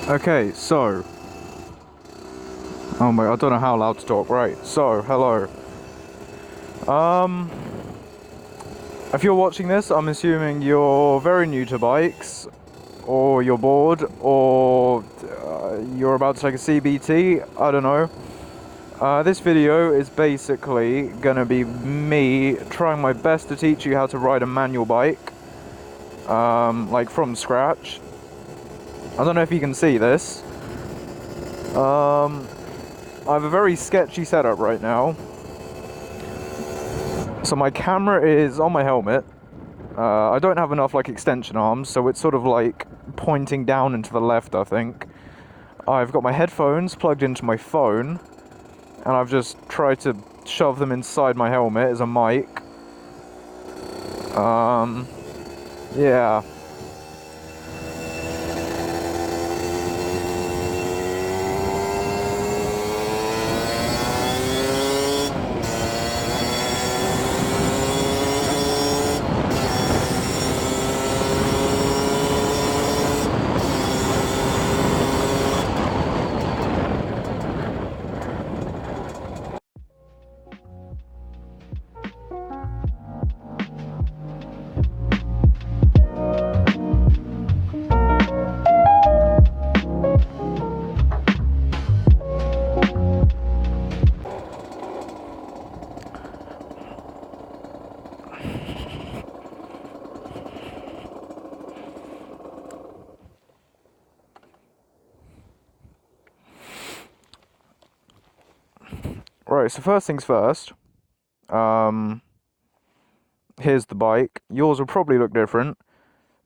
Okay, so... Oh my, I don't know how loud to talk. Right, so, hello. If you're watching this, I'm assuming you're very new to bikes, or you're bored, or you're about to take a CBT, I don't know. This video is basically gonna be me trying my best to teach you how to ride a manual bike, like from scratch. I don't know if you can see this. I have a very sketchy setup right now. So my camera is on my helmet. I don't have enough like extension arms, so it's sort of like pointing down and to the left, I think. I've got my headphones plugged into my phone, and I've just tried to shove them inside my helmet as a mic. Yeah. Right, so first things first, here's the bike. Yours will probably look different,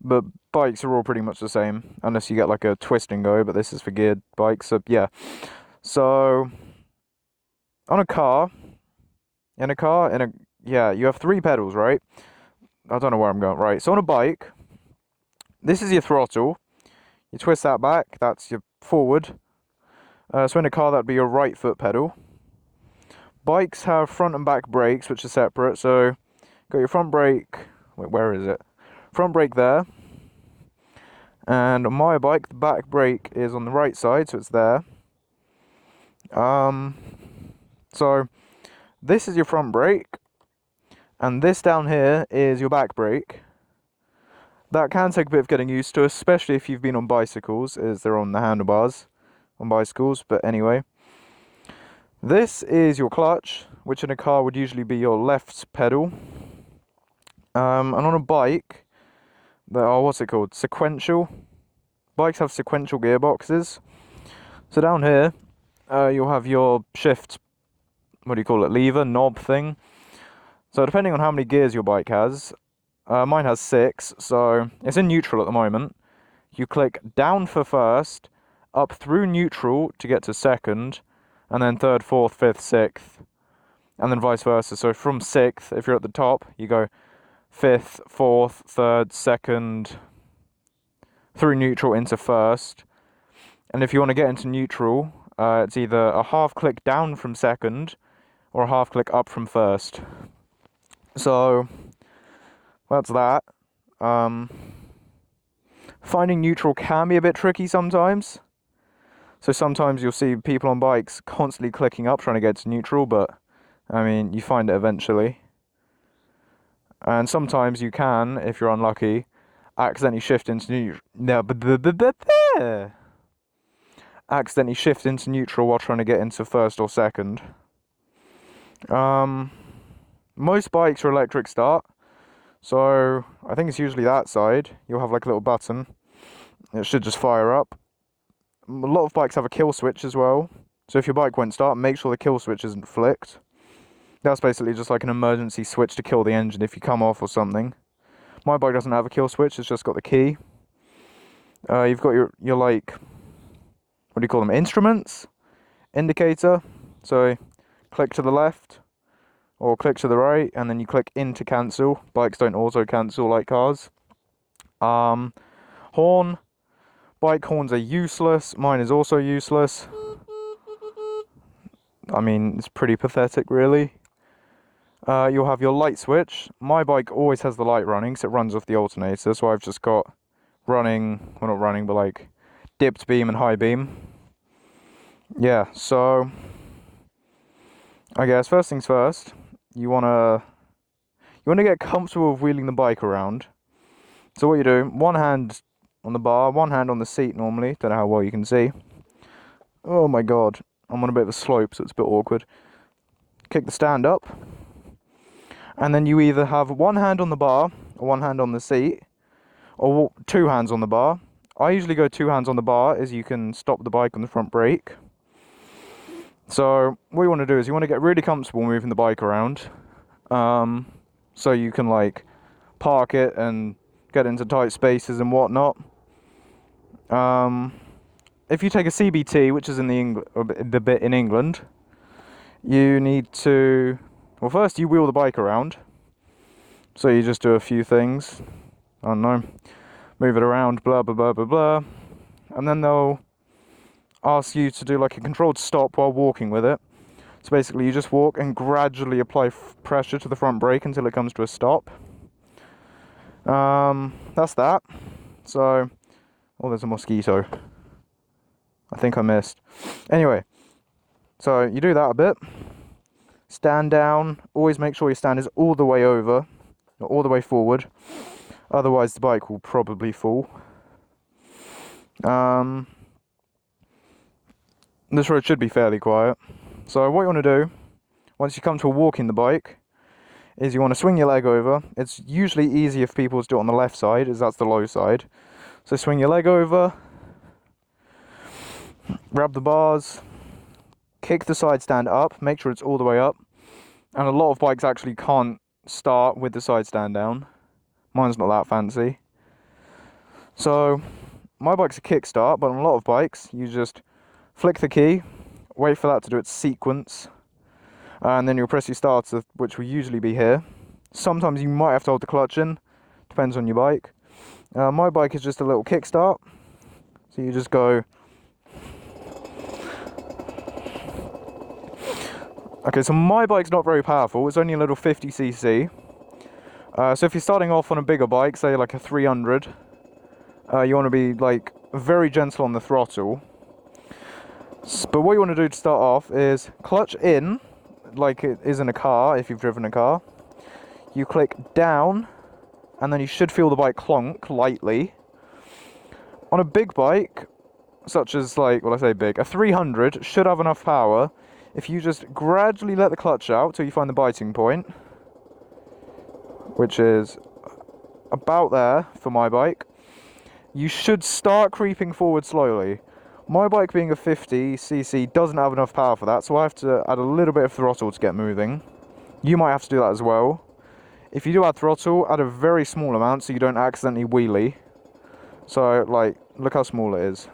but bikes are all pretty much the same, unless you get like a twist and go, but this is for geared bikes, so yeah. So, on a car, yeah, you have 3 pedals, right? I don't know where I'm going, right, so on a bike, this is your throttle, you twist that back, that's your forward, so in a car that'd be your right foot pedal. Bikes have front and back brakes, which are separate, so got your front brake, wait, where is it? Front brake there, and on my bike, the back brake is on the right side, so it's there. So this is your front brake, and this down here is your back brake. That can take a bit of getting used to, especially if you've been on bicycles, as they're on the handlebars on bicycles, but anyway. This is your clutch, which in a car would usually be your left pedal. And on a bike, there are, what's it called? Sequential. Bikes have sequential gearboxes. So down here, you'll have your shift, what do you call it, lever, knob thing. So depending on how many gears your bike has, mine has 6, so it's in neutral at the moment. You click down for first, up through neutral to get to second, and then third, fourth, fifth, sixth, and then vice versa. So from 6th, if you're at the top, you go 5th, 4th, 3rd, 2nd, through neutral into first. And if you want to get into neutral, it's either a half click down from 2nd, or a half click up from 1st. So that's that. Finding neutral can be a bit tricky sometimes. So sometimes you'll see people on bikes constantly clicking up trying to get to neutral, but I mean, you find it eventually. And sometimes you can, if you're unlucky, accidentally shift into accidentally shift into neutral while trying to get into first or second. Most bikes are electric start, so I think it's usually that side. You'll have like a little button. It should just fire up. A lot of bikes have a kill switch as well. So if your bike won't start, make sure the kill switch isn't flicked. That's basically just like an emergency switch to kill the engine if you come off or something. My bike doesn't have a kill switch, it's just got the key. You've got your like, what do you call them, instruments? Indicator. So click to the left, or click to the right, and then you click in to cancel. Bikes don't auto cancel like cars. Horn. Bike horns are useless. Mine is also useless. I mean, it's pretty pathetic, really. You'll have your light switch. My bike always has the light running, so it runs off the alternator. So I've just got running, well, not running, but like dipped beam and high beam. Yeah, so I guess first things first, you wanna get comfortable with wheeling the bike around. So what you do, one hand on the bar, one hand on the seat normally. Don't know how well you can see. Oh my god, I'm on a bit of a slope, so it's a bit awkward. Kick the stand up, and then you either have one hand on the bar or one hand on the seat, or two hands on the bar. I usually go two hands on the bar, as you can stop the bike on the front brake. So what you want to do is you want to get really comfortable moving the bike around, so you can like park it and get into tight spaces and whatnot. If you take a CBT, which is in the bit in England, you need to, well, first you wheel the bike around. So you just do a few things. I don't know, move it around, blah blah blah blah blah, and then they'll ask you to do like a controlled stop while walking with it. So basically you just walk and gradually apply pressure to the front brake until it comes to a stop. That's that. So, oh, there's a mosquito. I think I missed. Anyway, so you do that a bit. Stand down. Always make sure your stand is all the way over, not all the way forward. Otherwise the bike will probably fall. This road should be fairly quiet. So what you want to do, once you come to a walk in the bike, is you want to swing your leg over. It's usually easier for people to do it on the left side, as that's the low side. So swing your leg over, grab the bars, kick the side stand up, make sure it's all the way up. And a lot of bikes actually can't start with the side stand down. Mine's not that fancy. So my bike's a kickstart, but on a lot of bikes you just flick the key, wait for that to do its sequence, and then you'll press your starter, which will usually be here. Sometimes you might have to hold the clutch in, depends on your bike. My bike is just a little kickstart, so you just go. Okay, so my bike's not very powerful, it's only a little 50cc. So if you're starting off on a bigger bike, say like a 300, you want to be like very gentle on the throttle. But what you want to do to start off is clutch in, like it is in a car, if you've driven a car. You click down, and then you should feel the bike clonk lightly. On a big bike, such as like, well I say big, a 300 should have enough power if you just gradually let the clutch out till you find the biting point, which is about there for my bike. You should start creeping forward slowly. My bike being a 50cc doesn't have enough power for that, so I have to add a little bit of throttle to get moving. You might have to do that as well. If you do add throttle, add a very small amount so you don't accidentally wheelie. So, like, look how small it is.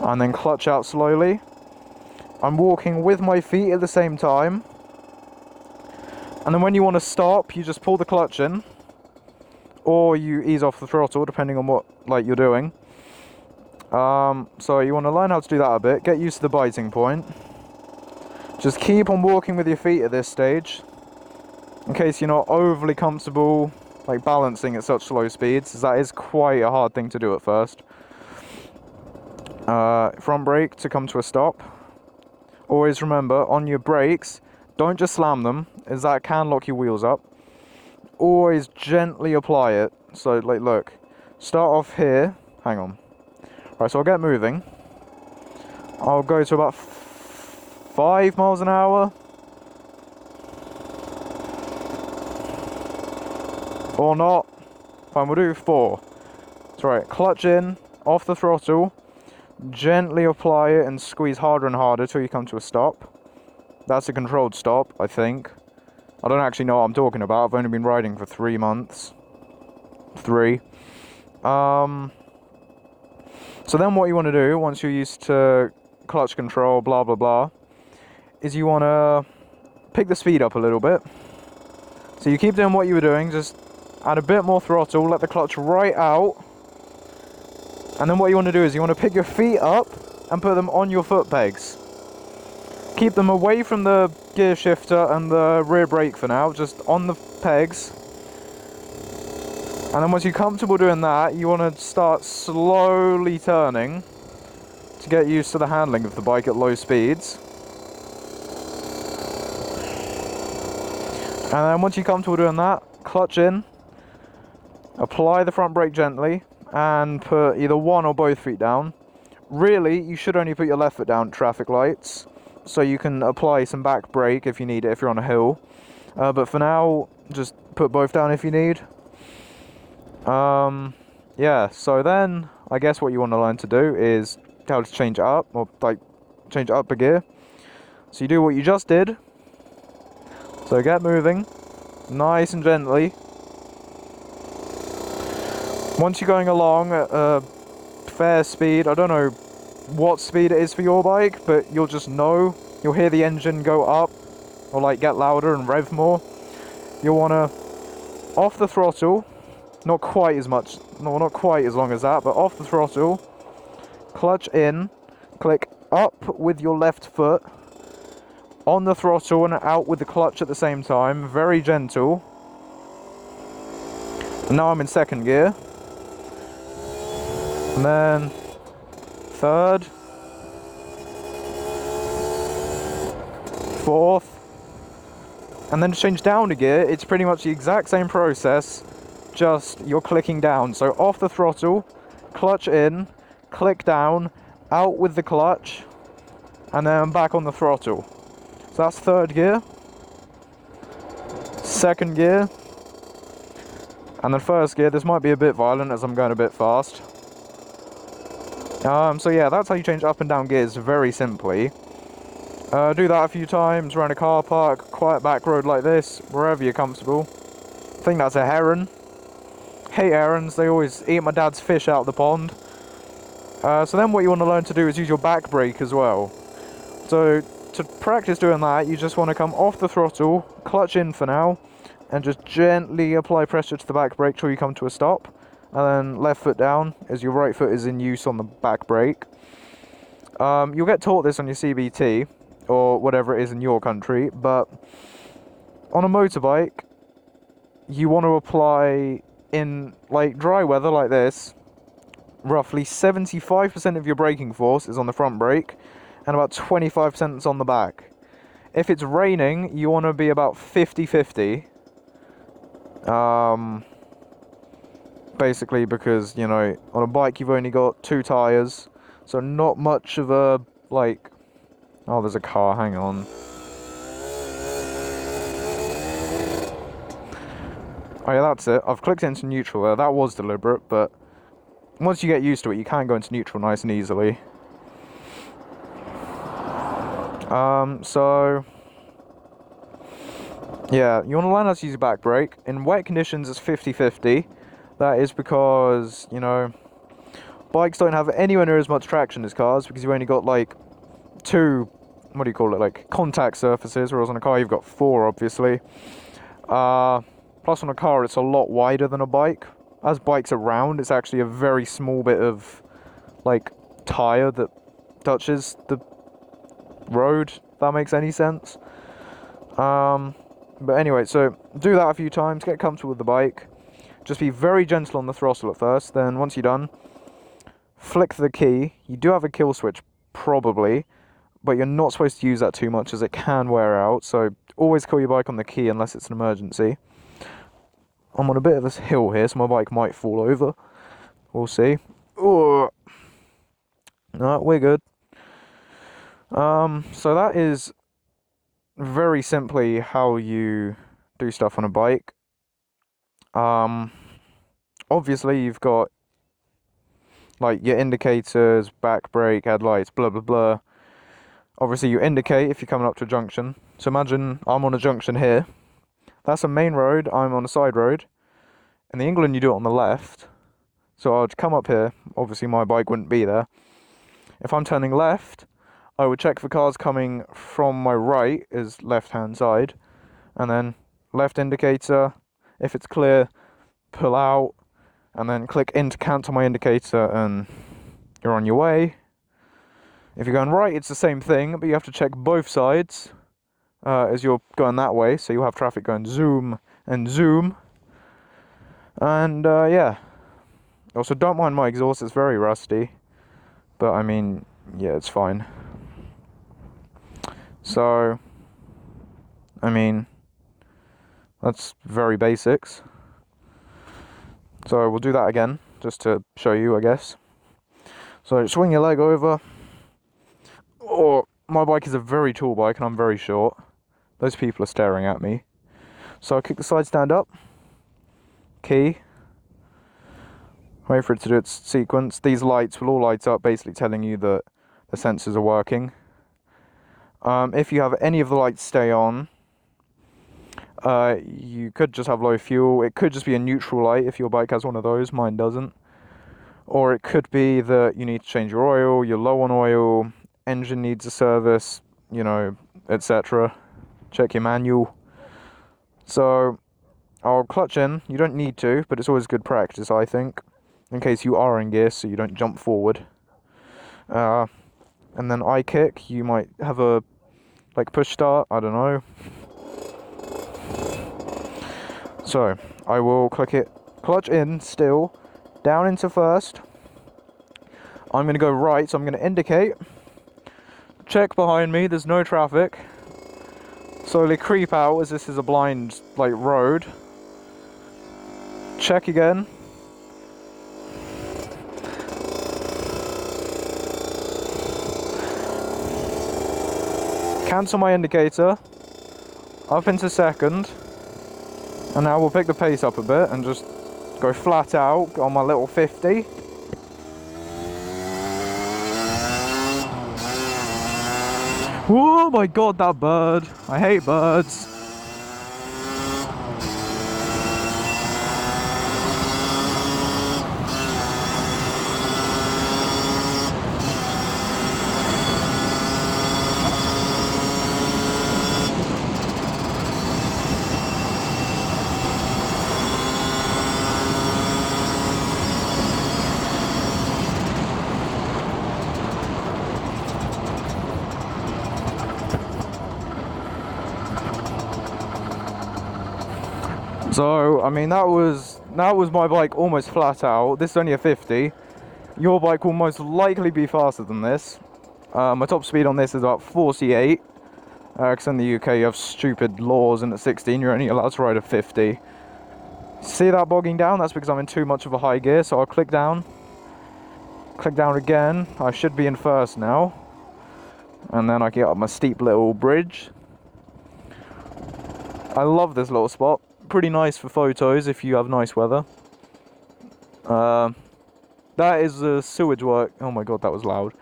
And then clutch out slowly. I'm walking with my feet at the same time. And then when you want to stop, you just pull the clutch in. Or you ease off the throttle, depending on what you're doing. So you want to learn how to do that a bit. Get used to the biting point. Just keep on walking with your feet at this stage, in case you're not overly comfortable like balancing at such slow speeds, as that is quite a hard thing to do at first. Front brake to come to a stop. Always remember, on your brakes, don't just slam them, as that can lock your wheels up. Always gently apply it. So like, look, start off here, hang on. Right, so I'll get moving. I'll go to about 5 miles an hour. Or not. Fine, we'll do 4. That's right, clutch in, off the throttle, gently apply it and squeeze harder and harder till you come to a stop. That's a controlled stop, I think. I don't actually know what I'm talking about. I've only been riding for 3 months. 3. So then what you want to do, once you're used to clutch control, blah, blah, blah, is you want to pick the speed up a little bit. So you keep doing what you were doing, just add a bit more throttle, let the clutch right out. And then what you want to do is you want to pick your feet up and put them on your foot pegs. Keep them away from the gear shifter and the rear brake for now, just on the pegs. And then once you're comfortable doing that, you want to start slowly turning to get used to the handling of the bike at low speeds. And then once you're comfortable doing that, clutch in, apply the front brake gently, and put either one or both feet down. Really, you should only put your left foot down at traffic lights, so you can apply some back brake if you need it, if you're on a hill. But for now, just put both down if you need. Yeah, so then I guess what you want to learn to do is how to change it up, or like change it up a gear. So you do what you just did. So get moving, nice and gently. Once you're going along at a fair speed, I don't know what speed it is for your bike, but you'll just know, you'll hear the engine go up, or like get louder and rev more. You'll want to off the throttle, not quite as much, no, not quite as long as that, but off the throttle, clutch in, click up with your left foot, on the throttle and out with the clutch at the same time, very gentle. And now I'm in second gear. And then third, fourth, and then to change down a gear, it's pretty much the exact same process, just you're clicking down. So off the throttle, clutch in, click down, out with the clutch, and then back on the throttle. So that's third gear, second gear, and then first gear. This might be a bit violent as I'm going a bit fast. So yeah, that's how you change up and down gears very simply. Do that a few times around a car park, quiet back road like this, wherever you're comfortable. I think that's a heron. Hate herons, they always eat my dad's fish out of the pond. So then what you want to learn to do is use your back brake as well. So to practice doing that, you just want to come off the throttle, clutch in for now, and just gently apply pressure to the back brake till you come to a stop. And then left foot down as your right foot is in use on the back brake. You'll get taught this on your CBT, or whatever it is in your country, but on a motorbike, you want to apply, in like dry weather like this, roughly 75% of your braking force is on the front brake, and about 25% is on the back. If it's raining, you want to be about 50-50. Basically because, you know, on a bike you've only got 2 tyres, so not much of a, like... Oh, there's a car, hang on. Oh yeah, that's it. I've clicked into neutral there. That was deliberate, but once you get used to it, you can go into neutral nice and easily. So... yeah, you want to learn how to use your back brake. In wet conditions, it's 50-50. That is because, you know, bikes don't have anywhere near as much traction as cars, because you've only got, like, 2, what do you call it, like, contact surfaces, whereas on a car you've got 4, obviously. Plus on a car it's a lot wider than a bike. As bikes are round, it's actually a very small bit of, like, tyre that touches the road, if that makes any sense. But anyway, so do that a few times, get comfortable with the bike. Just be very gentle on the throttle at first, then once you're done, flick the key. You do have a kill switch, probably, but you're not supposed to use that too much as it can wear out, so always kill your bike on the key unless it's an emergency. I'm on a bit of a hill here, so my bike might fall over. We'll see. Oh. No, we're good. So that is very simply how you do stuff on a bike. Obviously you've got like your indicators, back brake, headlights, blah blah blah. Obviously you indicate if you're coming up to a junction. So imagine I'm on a junction here. That's a main road, I'm on a side road. In England you do it on the left. So I'd come up here, obviously my bike wouldn't be there. If I'm turning left, I would check for cars coming from my right is left hand side, and then left indicator, if it's clear, pull out, and then click in to cancel my indicator and you're on your way. If you're going right, it's the same thing, but you have to check both sides as you're going that way, so you'll have traffic going zoom and zoom. And yeah, also don't mind my exhaust, it's very rusty, but I mean, yeah, it's fine. So I mean, that's very basics. So we'll do that again, just to show you, I guess. So swing your leg over. Or my bike is a very tall bike and I'm very short. Those people are staring at me. So I'll kick the side stand up. Key. Wait for it to do its sequence. These lights will all light up, basically telling you that the sensors are working. If you have any of the lights stay on, you could just have low fuel. It could just be a neutral light if your bike has one of those. Mine doesn't. Or it could be that you need to change your oil, you're low on oil, engine needs a service, you know, etc. Check your manual. So I'll clutch in. You don't need to, but it's always good practice, I think, in case you are in gear, so you don't jump forward. And then I kick. You might have a like push start. I don't know. So I will click it, clutch in still, down into first. I'm going to go right, so I'm going to indicate. Check behind me. There's no traffic. Slowly creep out as this is a blind like road. Check again. Cancel my indicator. Up into second. And now we'll pick the pace up a bit and just go flat out on my little 50. Oh my god, that bird. I hate birds. So, I mean, that was my bike almost flat out. This is only a 50. Your bike will most likely be faster than this. My top speed on this is about 48. Because in the UK you have stupid laws, and at 16 you're only allowed to ride a 50. See that bogging down? That's because I'm in too much of a high gear, so I'll click down. Click down again. I should be in first now. And then I get up my steep little bridge. I love this little spot. Pretty nice for photos if you have nice weather. That is a sewage work. Oh my god, that was loud.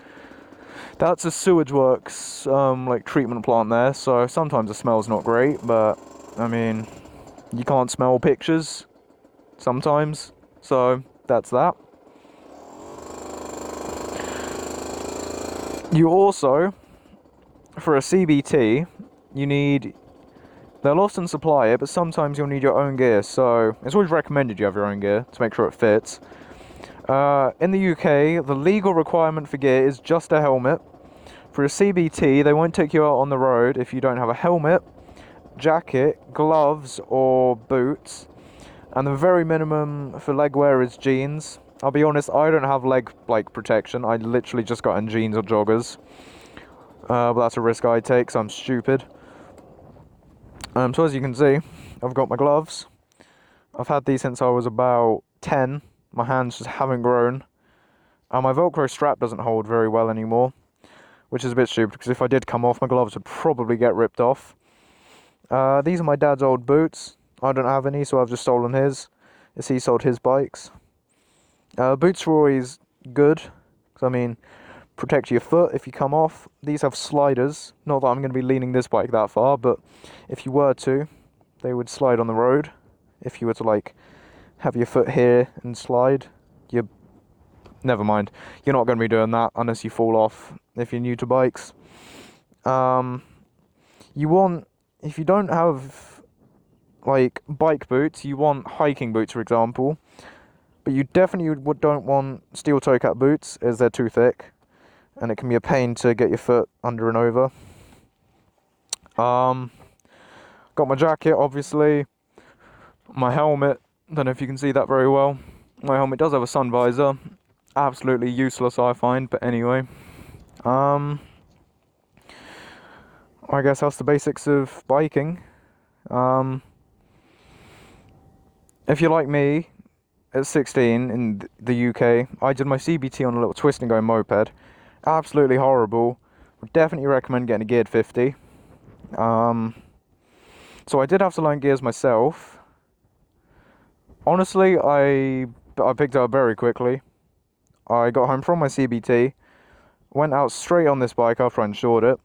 That's a sewage works like treatment plant there, so sometimes the smell's not great, but I mean, you can't smell pictures sometimes, so that's that. You also, for a CBT, you need, they'll often supply it, but sometimes you'll need your own gear, so it's always recommended you have your own gear to make sure it fits. In the UK, the legal requirement for gear is just a helmet. For a CBT, they won't take you out on the road if you don't have a helmet, jacket, gloves, or boots. And the very minimum for leg wear is jeans. I'll be honest, I don't have leg protection. I literally just got in jeans or joggers. But that's a risk I take, so I'm stupid. So as you can see, I've got my gloves. I've had these since I was about 10. My hands just haven't grown. My Velcro strap doesn't hold very well anymore, which is a bit stupid, because if I did come off, my gloves would probably get ripped off. These are my dad's old boots. I don't have any, so I've just stolen his, as he sold his bikes. Boots are always good, because I mean, protect your foot if you come off. These have sliders. Not that I'm going to be leaning this bike that far, but if you were to, they would slide on the road. If you were to like have your foot here and slide, never mind. You're not going to be doing that unless you fall off if you're new to bikes. If you don't have like bike boots, you want hiking boots, for example. But you definitely don't want steel toe cap boots, as they're too thick, and it can be a pain to get your foot under and over. Got my jacket, obviously. My helmet Don't know if you can see that very well. My helmet does have a sun visor. Absolutely useless, I find, but anyway. I guess that's the basics of biking. If you're like me, at 16 in the UK, I did my CBT on a little twist and go moped. Absolutely horrible. Would definitely recommend getting a geared 50. So I did have to learn gears myself. Honestly, I picked it up very quickly. I got home from my CBT, went out straight on this bike after I insured it,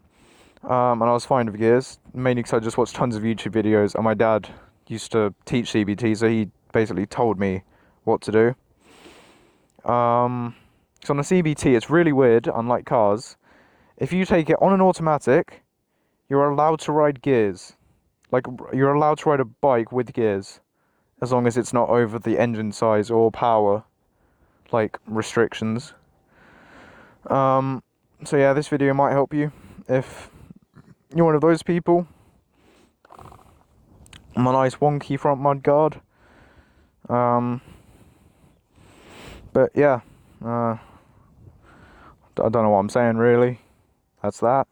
and I was fine with gears, mainly because I just watched tons of YouTube videos, and my dad used to teach CBT, so he basically told me what to do. So on a CBT, it's really weird, unlike cars. If you take it on an automatic, you're allowed to ride gears. Like, you're allowed to ride a bike with gears, as long as it's not over the engine size or power, like, restrictions. So yeah, this video might help you if you're one of those people. My nice wonky front mud guard. But yeah, I don't know what I'm saying really. That's that.